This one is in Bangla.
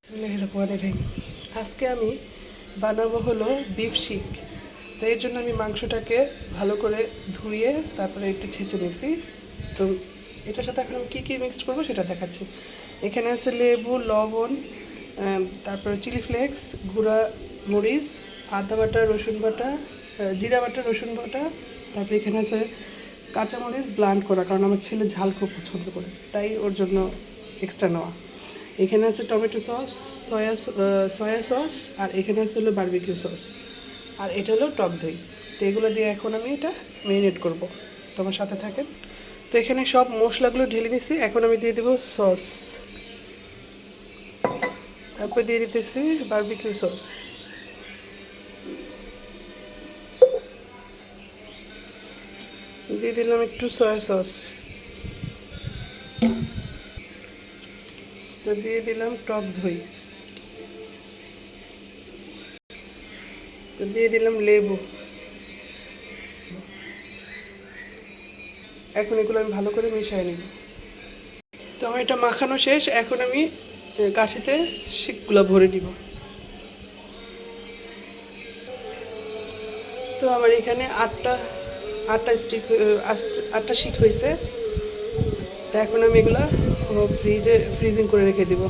বিসমিল্লাহিররহমানিররহিম। আজকে আমি বানাবো হলো বিফ শিক। তো এর জন্য আমি মাংসটাকে ভালো করে ধুয়ে তারপরে একটু ছেঁচে নিছি। তো এটার সাথে এখন আমি কী কী মিক্সড করবো সেটা দেখাচ্ছি। এখানে আছে লেবু, লবণ, তারপরে চিলি ফ্লেক্স, গুঁড়া মরিচ, আদা বাটা, রসুন বাটা, জিরা বাটা, রসুন বাটা। তারপরে এখানে আছে কাঁচামরিচ ব্লান্ড করা, কারণ আমার ছেলে ঝাল খুব পছন্দ করে, তাই ওর জন্য এক্সট্রা নেওয়া। এখানে আছে টমেটো সস, সয়া সস, আর এখানে আছে হলো বারবিকিউ সস, আর এটা হলো টক দই। তো এগুলো দিয়ে এখন আমি এটা ম্যারিনেট করব। তোমার সাথে থাকেন। তো এখানে সব মশলাগুলো ঢেলে নিছি। এখন আমি দিয়ে দেবো সস, তারপর দিয়ে দিতেছি বারবিকিউ সস, দিয়ে দিলাম একটু সয়া সস, তো দিয়ে দিলাম টক দই, তো দিয়ে দিলাম লেবু। এখন এগুলো আমি ভালো করে মিশিয়ে নিব। তো আমার এটা মাখানো শেষ। এখন আমি কাঠিতে শিকগুলো ভরে নিব। তো আমার এখানে আটটা আটটা শিক হয়েছে। তো এখন আমি এগুলো ফ্রিজিং করে রেখে দিব।